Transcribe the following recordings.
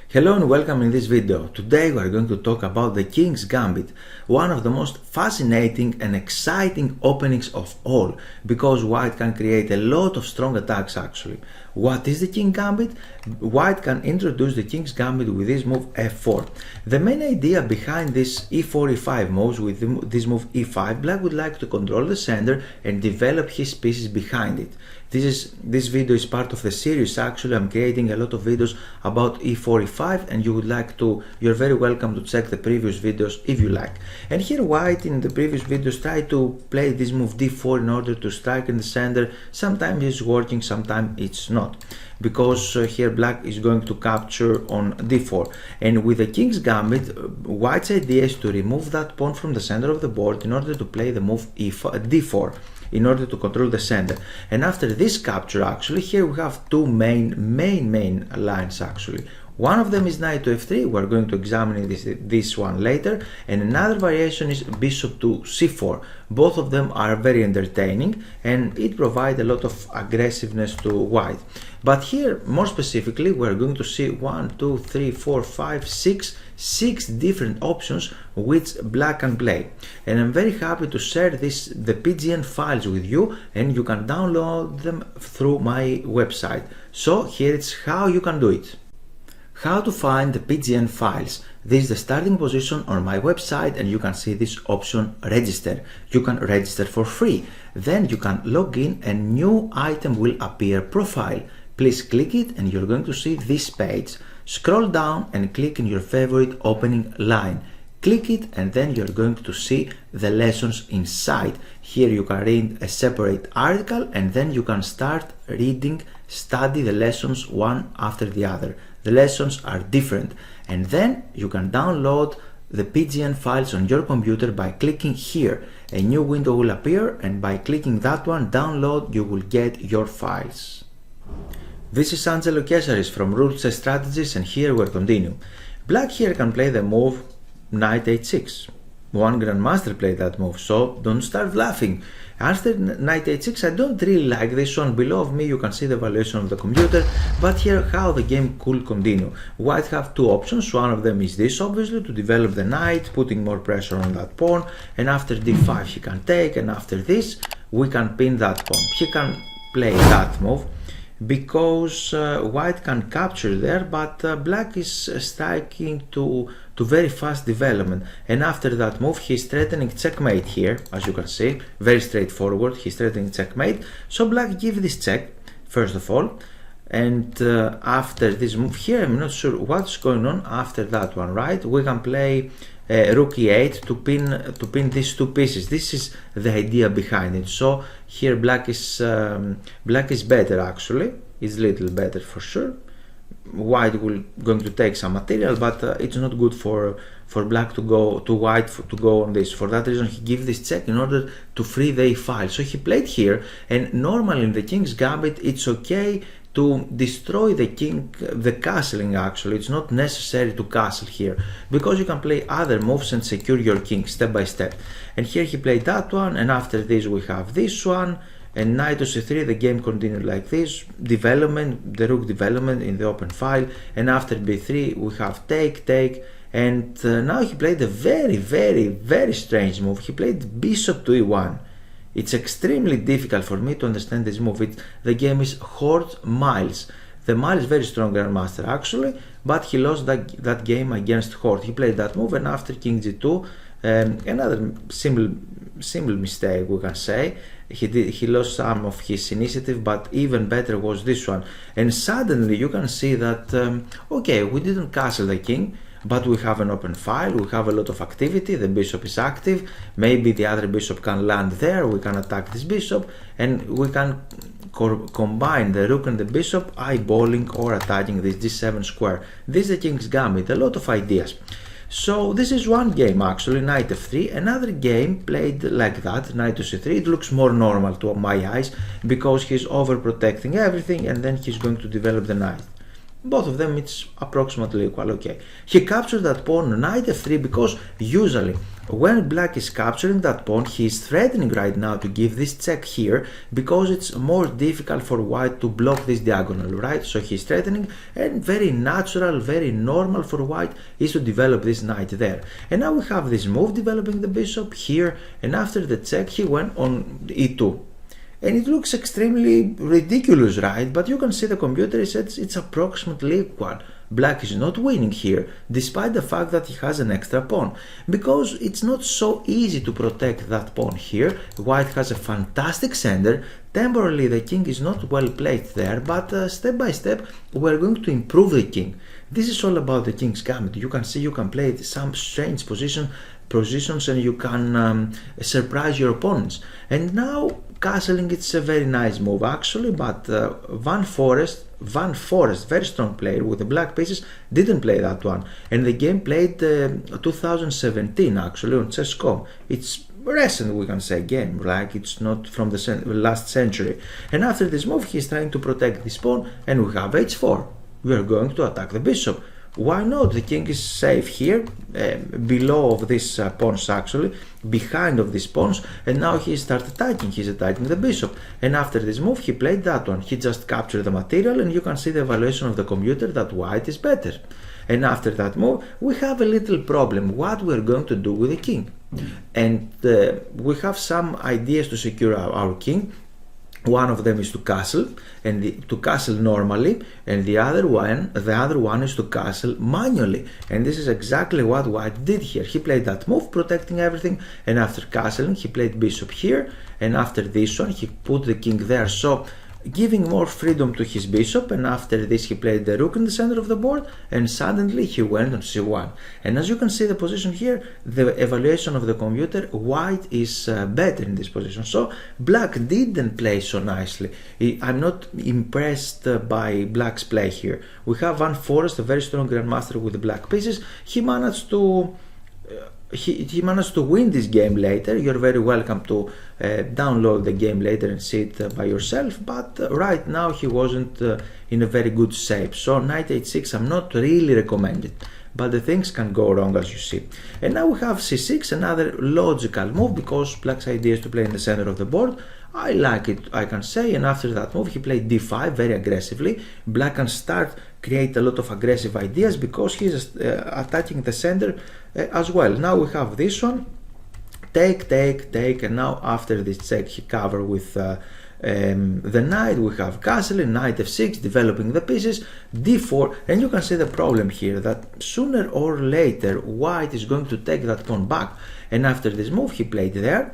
Hello and welcome in this video. Today we are going to talk about the King's Gambit, one of the most fascinating and exciting openings of all, because White can create a lot of strong attacks actually. What is the King Gambit? White can introduce the King's Gambit with this move f4. The main idea behind this e4, e5 moves with this move e5, Black would like to control the center and develop his pieces behind it. This video is part of the series. Actually, I'm creating a lot of videos about e4, e5, and you're very welcome to check the previous videos if you like. And here White in the previous videos tried to play this move d4 in order to strike in the center. Sometimes it's working, sometimes it's not, because here Black is going to capture on d4. And with the King's Gambit, White's idea is to remove that pawn from the center of the board in order to play the move d4. In order to control the center. And after this capture, actually, here we have two main lines actually. One of them is knight to f3, we're going to examine this one later, and another variation is bishop to c4. Both of them are very entertaining and it provides a lot of aggressiveness to White. But here, more specifically, we're going to see 1, 2, 3, 4, 5, 6 different options which Black can play. And I'm very happy to share the PGN files with you, and you can download them through my website. So here it's how you can do it. How to find the PGN files. This is the starting position on my website, and you can see this option register. You can register for free. Then you can log in and new item will appear profile. Please click it and you're going to see this page. Scroll down and click in your favorite opening line. Click it and then you're going to see the lessons inside. Here you can read a separate article and then you can start study the lessons one after the other. The lessons are different, and then you can download the PGN files on your computer by clicking here. A new window will appear, and by clicking that one, download, you will get your files. This is Angelo Kesaris from Rules and Strategies, and here we'll continue. Black here can play the move knight h6. One grandmaster played that move, so don't start laughing. After knight h6, I don't really like this one. Below of me you can see the valuation of the computer, but here how the game could continue. White have two options. One of them is this, obviously, to develop the knight, putting more pressure on that pawn, and after d5 he can take, and after this we can pin that pawn. He can play that move because White can capture there, but Black is striking to very fast development, and after that move he's threatening checkmate here, as you can see, very straightforward. He's threatening checkmate, so Black give this check first of all, and after this move here, I'm not sure what's going on after that one, right? We can play rook e8 to pin these two pieces. This is the idea behind it. So here Black is better actually. It's a little better for sure. White will going to take some material, but it's not good for Black to go to White to go on this. For that reason, he gives this check in order to free the e-file. So he played here, and normally in the King's Gambit, it's okay to destroy the king, the castling actually. It's not necessary to castle here, because you can play other moves and secure your king step by step. And here he played that one, and after this we have this one, and knight to c3, the game continued like this, development, the rook development in the open file, and after b3 we have take, and now he played a very strange move. He played bishop to e1. It's extremely difficult for me to understand this move. The game is Hort Miles. The Miles is very strong grandmaster actually, but he lost that game against Hort. He played that move, and after king g2, another simple mistake we can say. He lost some of his initiative, but even better was this one. And suddenly you can see that okay, we didn't castle the king, but we have an open file, we have a lot of activity, the bishop is active, maybe the other bishop can land there, we can attack this bishop, and we can combine the rook and the bishop, eyeballing or attacking this g7 square. This is the King's Gambit, a lot of ideas. So this is one game actually, knight f3. Another game played like that, knight to c3. It looks more normal to my eyes, because he's overprotecting everything, and then he's going to develop the knight. Both of them, it's approximately equal. Okay, he captured that pawn, knight f3, because usually when black is capturing that pawn, he is threatening right now to give this check here because it's more difficult for white to block this diagonal, right? So he's threatening, and very natural, very normal for white is to develop this knight there. And now we have this move developing the bishop here, and after the check he went on e2. And it looks extremely ridiculous, right? But you can see the computer says it's approximately equal. Black is not winning here, despite the fact that he has an extra pawn, because it's not so easy to protect that pawn here. White has a fantastic sender. Temporarily the king is not well placed there, but step by step we're going to improve the king. This is all about the king's gambit. You can see you can play some strange positions and you can surprise your opponents. And now castling, it's a very nice move actually, but Van Forest, very strong player with the black pieces, didn't play that one. And the game played 2017 actually on chess.com. It's recent, we can say, game, like it's not from the last century. And after this move he's trying to protect this pawn, and we have h4. We are going to attack the bishop. Why not? The king is safe here, below of these pawns actually, behind of these pawns, and now he starts attacking. He's attacking the bishop, and after this move he played that one. He just captured the material, and you can see the evaluation of the computer that white is better. And after that move we have a little problem, what we're going to do with the king. And we have some ideas to secure our king. One of them is to castle, and to castle normally, and the other one is to castle manually. And this is exactly what white did here. He played that move, protecting everything, and after castling he played bishop here, and after this one he put the king there, so giving more freedom to his bishop. And after this he played the rook in the center of the board, and suddenly he went on c1. And as you can see the position here, the evaluation of the computer, white is better in this position. So black didn't play so nicely. I'm not impressed by black's play here. We have Van Forest, a very strong grandmaster with the black pieces. He managed to win this game later. You're very welcome to download the game later and see it by yourself, but right now he wasn't in a very good shape. So knight h6 I'm not really recommended, but the things can go wrong as you see. And now we have c6, another logical move, because black's idea is to play in the center of the board. I like it, I can say. And after that move he played d5 very aggressively. Black can create a lot of aggressive ideas because he's attacking the center as well. Now we have this one, take, and now after this check he cover with the knight. We have castling, knight f6, developing the pieces, d4, and you can see the problem here, that sooner or later white is going to take that pawn back. And after this move he played there,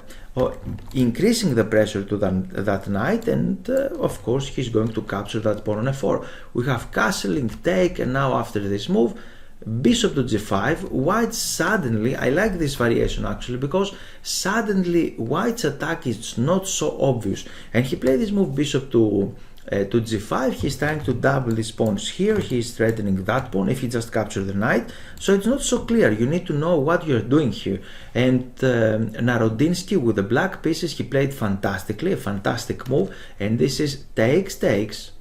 increasing the pressure to that knight, and of course he's going to capture that pawn on f4. We have castling, take, and now after this move bishop to g5. White suddenly, I like this variation actually, because suddenly white's attack is not so obvious, and he played this move bishop to g5. He's trying to double these pawns here. He's threatening that pawn if he just captures the knight, so it's not so clear. You need to know what you're doing here. And Narodinsky with the black pieces, he played fantastically, a fantastic move, and this is takes.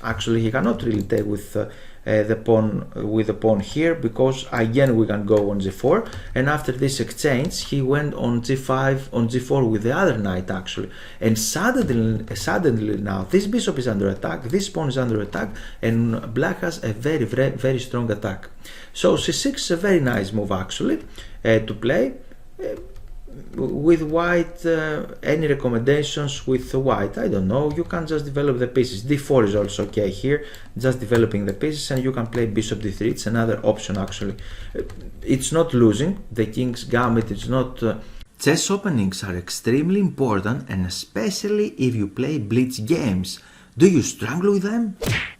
Actually he cannot really take with the pawn here, because again we can go on g4, and after this exchange he went on g5, on g4 with the other knight actually, and suddenly now this bishop is under attack, this pawn is under attack, and black has a very strong attack. So c6 is a very nice move actually to play. With white, any recommendations with white? I don't know, you can just develop the pieces. d4 is also okay here, just developing the pieces, and you can play bishop d3. It's another option actually. It's not losing, the king's gambit is not... Chess openings are extremely important, and especially if you play blitz games. Do you struggle with them?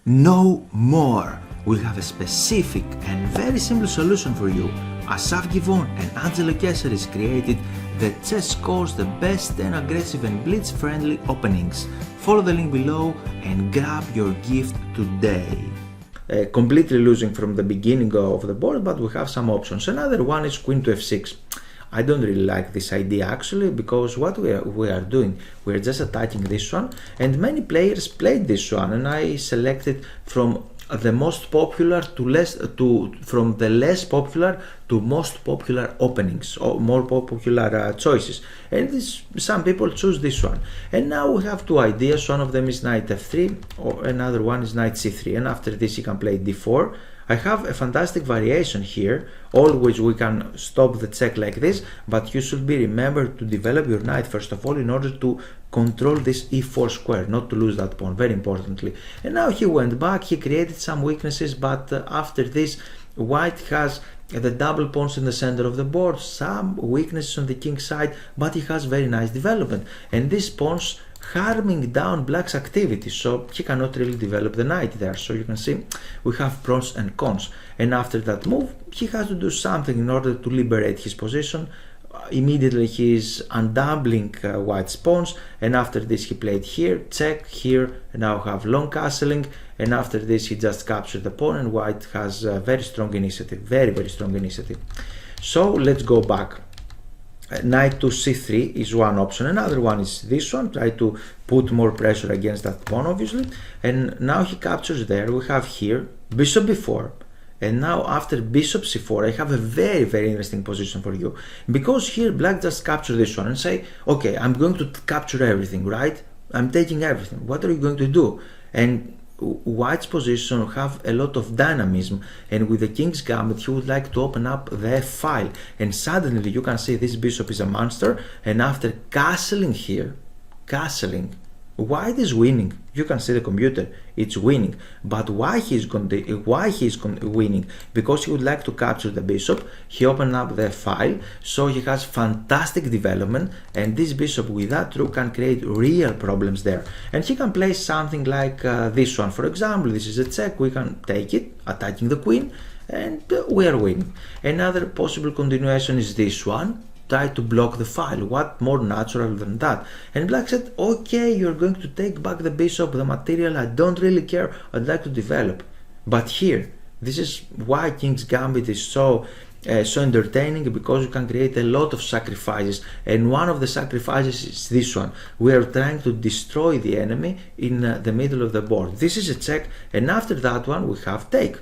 No more! We have a specific and very simple solution for you. Asaf Givon and Angelo Keseris created the Chess course, the best 10 aggressive and blitz-friendly openings. Follow the link below and grab your gift today. Completely losing from the beginning of the board, but we have some options. Another one is queen to f6. I don't really like this idea actually, because what we are doing, we are just attacking this one, and many players played this one, and I selected from the most popular from the less popular to most popular openings, or more popular choices. And some people choose this one. And now we have two ideas. One of them is knight f3, or another one is knight c3. And after this you can play d4. I have a fantastic variation here. Always we can stop the check like this, but you should be remembered to develop your knight first of all in order to control this e4 square, not to lose that pawn, very importantly. And now he went back, he created some weaknesses, but after this white has the double pawns in the center of the board, some weaknesses on the king side, but he has very nice development. And these pawns harming down black's activity, so he cannot really develop the knight there. So you can see we have pros and cons, and after that move he has to do something in order to liberate his position. Immediately he is undoubling white's pawns, and after this he played here, check, here, and now have long castling, and after this he just captured the pawn, and white has very strong initiative, very strong initiative. So let's go back. Knight to c3 is one option. Another one is this one, try to put more pressure against that pawn, obviously. And now he captures there. We have here bishop b4, and now after bishop c4 I have a very interesting position for you, because here black just captured this one and say, okay, I'm going to capture everything, right? I'm taking everything. What are you going to do? And white's position have a lot of dynamism, and with the king's gambit he would like to open up the f file, and suddenly you can see this bishop is a monster, and after castling here, white is winning. You can see the computer, it's winning. But why he's winning? Because he would like to capture the bishop. He opened up the file, so he has fantastic development, and this bishop with that rook can create real problems there. And he can play something like this one. For example, this is a check, we can take it, attacking the queen, and we are winning. Another possible continuation is this one. Try to block the file. What more natural than that? And black said, okay, you're going to take back the bishop, the material, I don't really care, I'd like to develop. But here, this is why King's Gambit is so entertaining, because you can create a lot of sacrifices, and one of the sacrifices is this one. We are trying to destroy the enemy in the middle of the board. This is a check, and after that one we have take.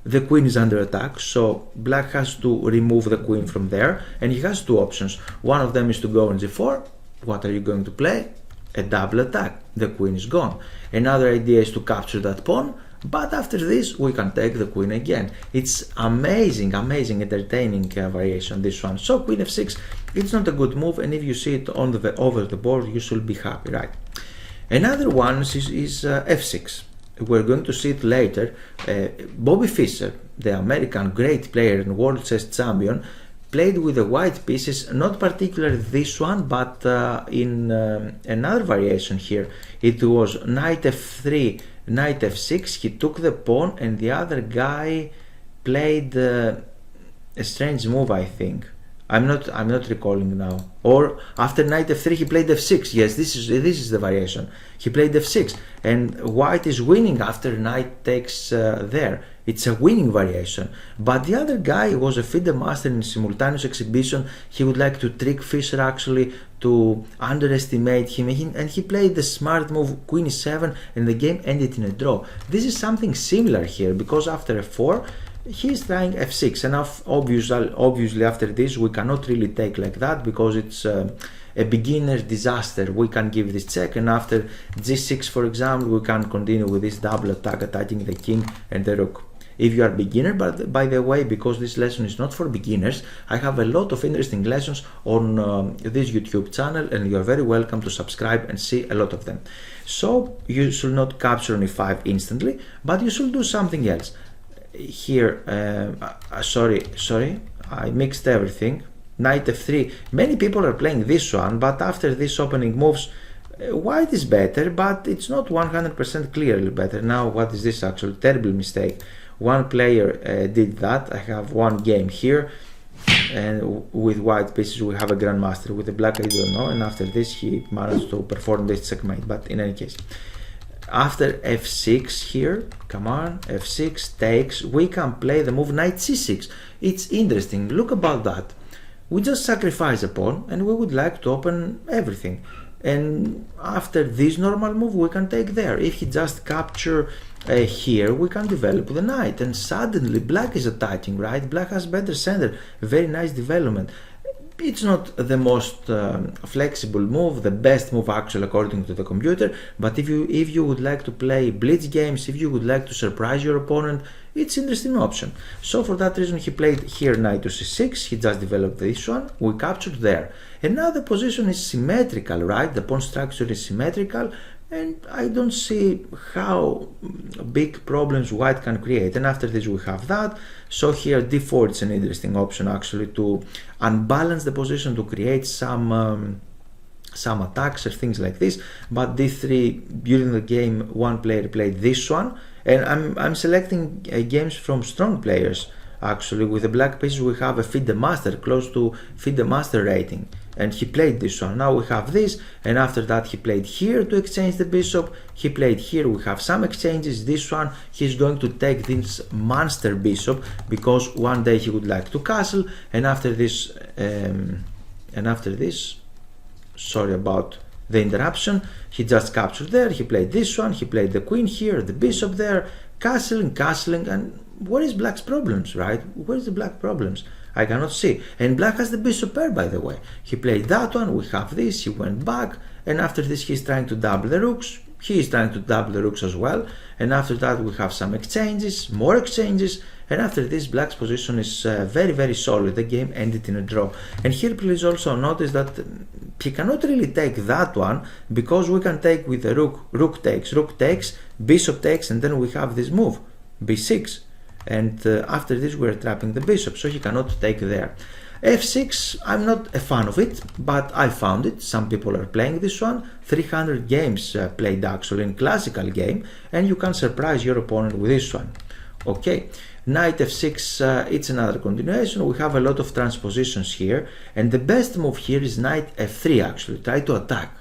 The queen is under attack, so black has to remove the queen from there, and he has two options. One of them is to go on g4. What are you going to play? A double attack. The queen is gone. Another idea is to capture that pawn, but after this we can take the queen again. It's amazing, entertaining variation, this one. So queen f6, it's not a good move, and if you see it on over the board you should be happy, right? Another one is f6. We're going to see it later. Bobby Fischer, the American great player and world chess champion, played with the white pieces, not particularly this one, but in another variation here. It was knight f3, knight f6, he took the pawn, and the other guy played a strange move, I think. I'm not recalling now. Or after knight f3 he played f6. Yes, this is the variation. He played f6, and white is winning after knight takes there. It's a winning variation. But the other guy was a FIDE master in simultaneous exhibition. He would like to trick Fischer, actually, to underestimate him, and he played the smart move queen e7, and the game ended in a draw. This is something similar here, because after f4 he's trying f6, and obviously after this we cannot really take like that, because it's a beginner disaster. We can give this check, and after g6, for example, we can continue with this double attack, attacking the king and the rook. If you are beginner, but by the way, because this lesson is not for beginners, I have a lot of interesting lessons on this YouTube channel, and you are very welcome to subscribe and see a lot of them. So you should not capture on e5 instantly, but you should do something else. Here, sorry, I mixed everything. Knight f3, many people are playing this one, but after this opening moves, white is better, but it's not 100% clearly better. Now, what is this actually? Terrible mistake. One player did that. I have one game here, and with white pieces we have a grandmaster. With the black I don't know, and after this he managed to perform this checkmate, but in any case. After f6 here, come on, f6 takes, we can play the move knight c6. It's interesting, look about that. We just sacrifice a pawn, and we would like to open everything. And after this normal move we can take there. If he just capture here we can develop the knight, and suddenly black is attacking, right? Black has better center, very nice development. It's not the most flexible move, the best move actually according to the computer, but if you would like to play blitz games, if you would like to surprise your opponent, it's an interesting option. So for that reason he played here knight to c6, he just developed this one, we captured there. And now the position is symmetrical, right? The pawn structure is symmetrical, and I don't see how big problems white can create. And after this we have that. So here d4 is an interesting option actually to unbalance the position, to create some attacks or things like this. But d3, during the game one player played this one, and I'm selecting games from strong players. Actually, with the black pieces we have a FIDE master, close to FIDE master rating, and he played this one. Now we have this, and after that he played here to exchange the bishop, he played here, we have some exchanges. This one he's going to take this monster bishop because one day he would like to castle, and after this sorry about the interruption, he just captured there, he played this one, he played the queen here, the bishop there, castling, and what is black's problems, right? Where is the black problems? I cannot see. And black has the bishop pair, by the way. He played that one, we have this, he went back, and after this he's trying to double the rooks, he is trying to double the rooks as well, and after that we have some exchanges, more exchanges, and after this black's position is very solid. The game ended in a draw. And here please also notice that he cannot really take that one because we can take with the rook takes, bishop takes, and then we have this move, b6. And after this we're trapping the bishop, so he cannot take there. f6, I'm not a fan of it, but I found it. Some people are playing this one, 300 games played actually in classical game, and you can surprise your opponent with this one. Okay, knight f6, it's another continuation. We have a lot of transpositions here, and the best move here is knight f3 actually. Try to attack.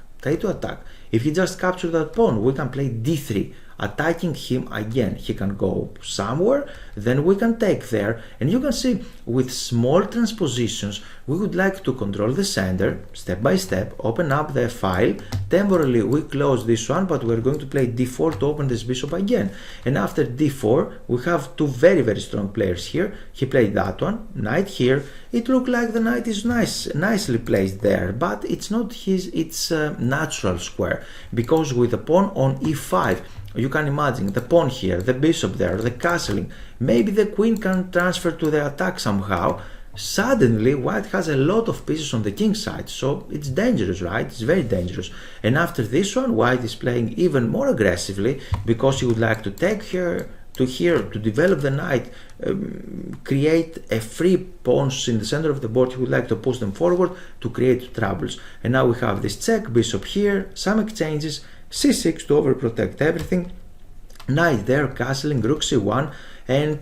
If he just captures that pawn, we can play d3, attacking him again. He can go somewhere, then we can take there, and you can see with small transpositions we would like to control the center step by step, open up the file. Temporarily we close this one, but we're going to play d4 to open this bishop again. And after d4 we have two very strong players here. He played that one, knight here. It looked like the knight is nicely placed there, but it's not its natural square, because with the pawn on e5, you can imagine the pawn here, the bishop there, the castling, maybe the queen can transfer to the attack somehow. Suddenly white has a lot of pieces on the king side, so it's dangerous, right? It's very dangerous. And after this one white is playing even more aggressively because he would like to take here to develop the knight, create a free pawns in the center of the board. He would like to push them forward to create troubles. And now we have this check, bishop here, some exchanges, c6 to overprotect everything, knight there, castling, rook c1, and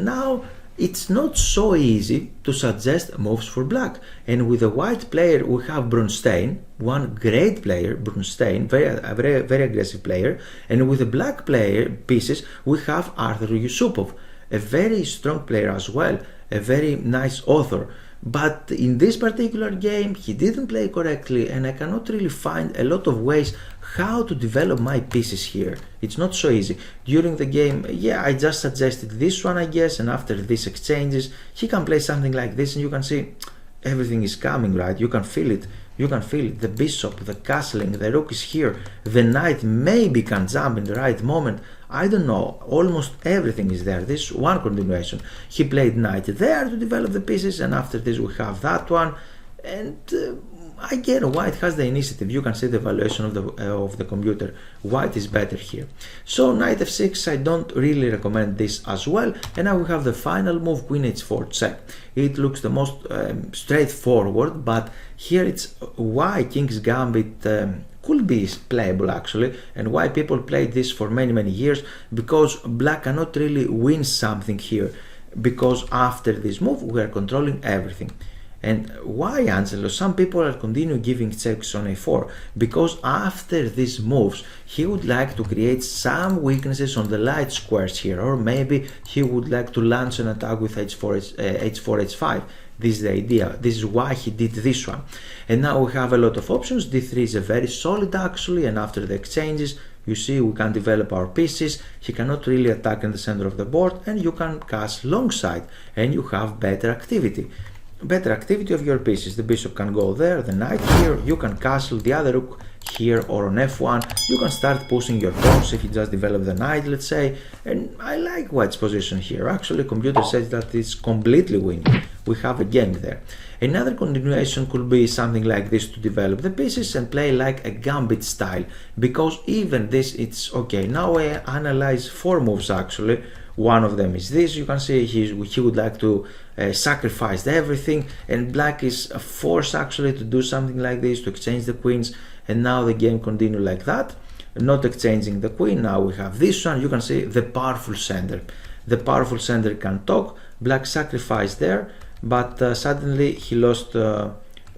now it's not so easy to suggest moves for black. And with the white player we have Bronstein, one great player, Bronstein, very aggressive player, and with the black player pieces we have Arthur Yusupov, a very strong player as well, a very nice author. But in this particular game he didn't play correctly, and I cannot really find a lot of ways how to develop my pieces here. It's not so easy. During the game, yeah, I just suggested this one I guess, and after these exchanges he can play something like this, and you can see everything is coming, right? You can feel it. The bishop, the castling, the rook is here, the knight maybe can jump in the right moment. I don't know, almost everything is there. This one continuation. He played knight there to develop the pieces, and after this we have that one, and again white has the initiative. You can see the evaluation of the computer. White is better here. So knight f6, I don't really recommend this as well. And now we have the final move, queen h4 check. It looks the most straightforward, but here it's why King's Gambit could be playable actually, and why people played this for many years, because black cannot really win something here, because after this move we are controlling everything. And why, Angelo? Some people are continue giving checks on a4, because after these moves he would like to create some weaknesses on the light squares here, or maybe he would like to launch an attack with h4, h5. This is the idea. This is why he did this one. And now we have a lot of options. d3 is a very solid actually, and after the exchanges You see, we can develop our pieces. He cannot really attack in the center of the board, and you can castle long side, and you have better activity. Better activity of your pieces. The bishop can go there, the knight here, you can castle the other rook here or on f1. You can start pushing your pawns if you just develop the knight, let's say. And I like white's position here. Actually, computer says that it's completely winning. We have a game there. Another continuation could be something like this to develop the pieces and play like a gambit style, because even this, it's okay. Now I analyze 4 moves actually. One of them is this. You can see he would like to sacrifice everything, and black is forced actually to do something like this, to exchange the queens, and now the game continues like that, not exchanging the queen. Now we have this one. You can see the powerful center. The powerful center can talk. Black sacrificed there, but suddenly he lost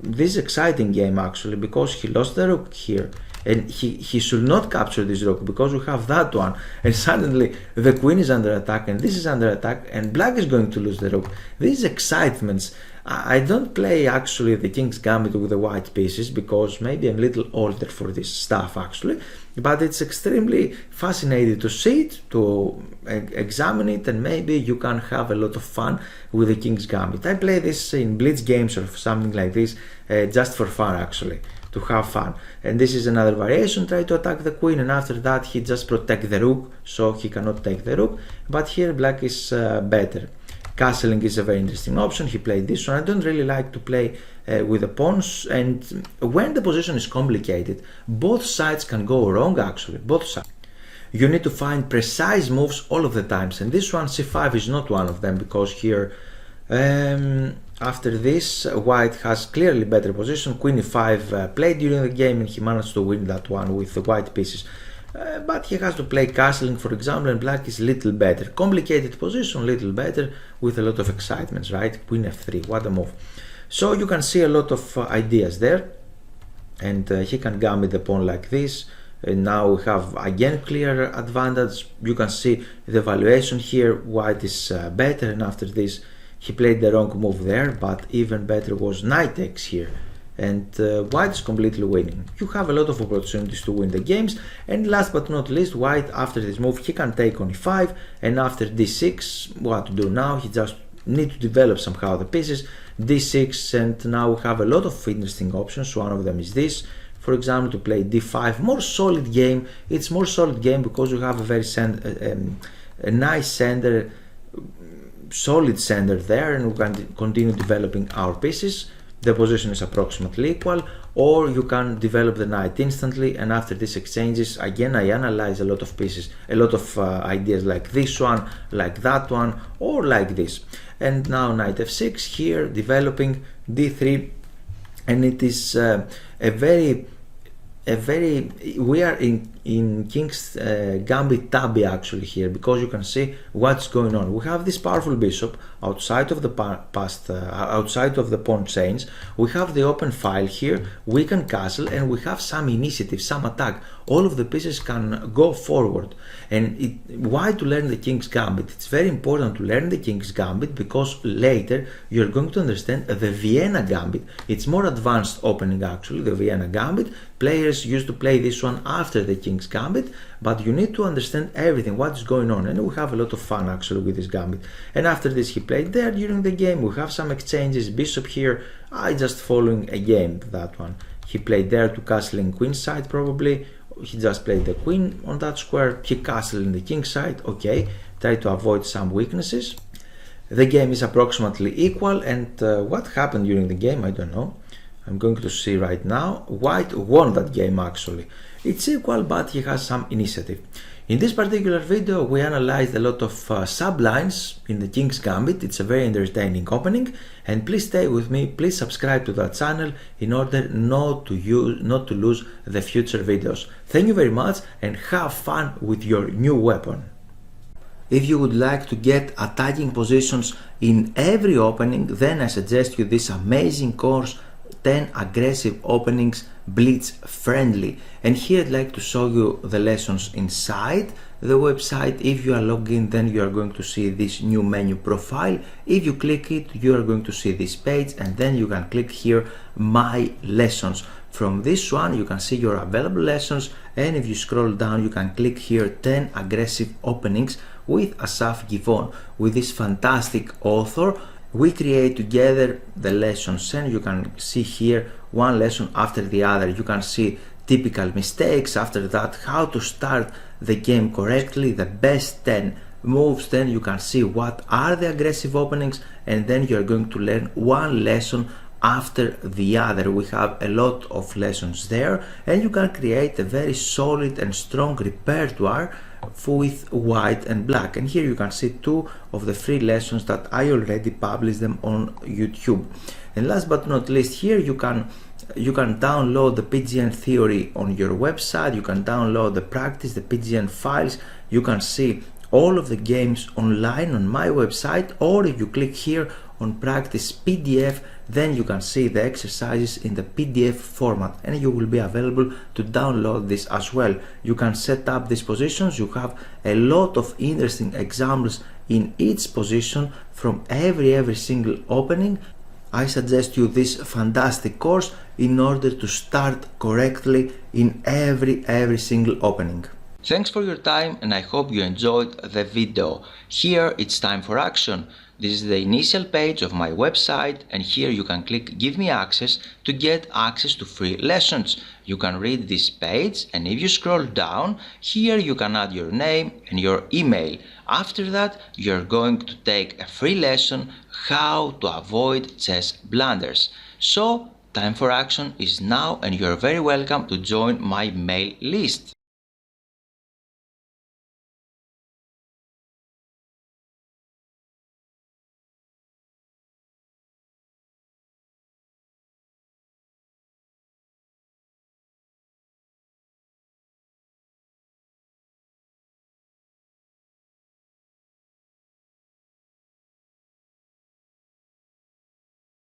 this exciting game actually, because he lost the rook here. And he should not capture this rook, because we have that one, and suddenly the queen is under attack and this is under attack, and black is going to lose the rook. These excitements. I don't play actually the King's Gambit with the white pieces, because maybe I'm a little older for this stuff actually, but it's extremely fascinating to see it, to examine it, and maybe you can have a lot of fun with the King's Gambit. I play this in blitz games or something like this, just for fun actually, to have fun. And this is another variation. Try to attack the queen, and after that he just protect the rook, so he cannot take the rook. But here black is better. Castling is a very interesting option. He played this one. I don't really like to play with the pawns, and when the position is complicated, both sides can go wrong actually, both sides. You need to find precise moves all of the times, and this one, c5, is not one of them, because here after this white has clearly better position. Queen e5 played during the game, and he managed to win that one with the white pieces. But he has to play castling, for example, and black is little better. Complicated position, little better, with a lot of excitements, right? Queen f3, what a move. So you can see a lot of ideas there, and he can gambit the pawn like this. And now we have again clear advantage. You can see the valuation here. White is better, and after this he played the wrong move there, but even better was knight takes here, and white is completely winning. You have a lot of opportunities to win the games. And last but not least, white, after this move, he can take on e5, and after d6, what to do now? He just need to develop somehow the pieces. d6, and now we have a lot of interesting options. One of them is this, for example, to play d5. More solid game. It's more solid game because you have a very a nice center, solid center there, and we can continue developing our pieces. The position is approximately equal, or you can develop the knight instantly, and after these exchanges, again I analyze a lot of pieces, a lot of ideas like this one, like that one, or like this. And now knight f6 here, developing d3, and it is we are in King's Gambit tabby actually here, because you can see what's going on. We have this powerful bishop outside of the outside of the pawn chains. We have the open file here. We can castle, and we have some initiative, some attack. All of the pieces can go forward. And why to learn the King's Gambit? It's very important to learn the King's Gambit, because later you're going to understand the Vienna Gambit. It's more advanced opening actually, the Vienna Gambit. Players used to play this one after the King's Gambit, but you need to understand everything, what is going on, and we have a lot of fun actually with this Gambit. And after this he played there during the game. We have some exchanges, bishop here. I just following a game, that one. He played there to castle in queen side probably. He just played the queen on that square. He castled in the king side. Okay, try to avoid some weaknesses. The game is approximately equal, and what happened during the game, I don't know. I'm going to see right now. White won that game actually. It's equal, but he has some initiative. In this particular video, we analyzed a lot of sublines in the King's Gambit. It's a very entertaining opening, and please stay with me. Please subscribe to that channel in order not to lose the future videos. Thank you very much, and have fun with your new weapon. If you would like to get attacking positions in every opening, then I suggest you this amazing course, 10 aggressive openings, blitz friendly. And here I'd like to show you the lessons inside the website. If you are logged in, then you are going to see this new menu profile. If you click it, you are going to see this page, and then you can click here my lessons. From this one you can see your available lessons, and if you scroll down you can click here 10 aggressive openings with Asaf Givon. With this fantastic author we create together the lessons, and you can see here one lesson after the other. You can see typical mistakes, after that how to start the game correctly, the best 10 moves, then you can see what are the aggressive openings, and then you're going to learn one lesson after the other. We have a lot of lessons there, and you can create a very solid and strong repertoire with white and black. And here you can see two of the free lessons that I already published them on YouTube. And last but not least, here you can download the PGN theory on your website. You can download the practice, the PGN files. You can see all of the games online on my website, or if you click here on practice PDF, then you can see the exercises in the PDF format, and you will be available to download this as well. You can set up these positions. You have a lot of interesting examples in each position from every single opening. I suggest you this fantastic course in order to start correctly in every single opening. Thanks for your time, and I hope you enjoyed the video. Here it's time for action. This is the initial page of my website, and here you can click Give me access to get access to free lessons. You can read this page, and if you scroll down, here you can add your name and your email. After that, you're going to take a free lesson how to avoid chess blunders. So, time for action is now, and you're very welcome to join my mail list.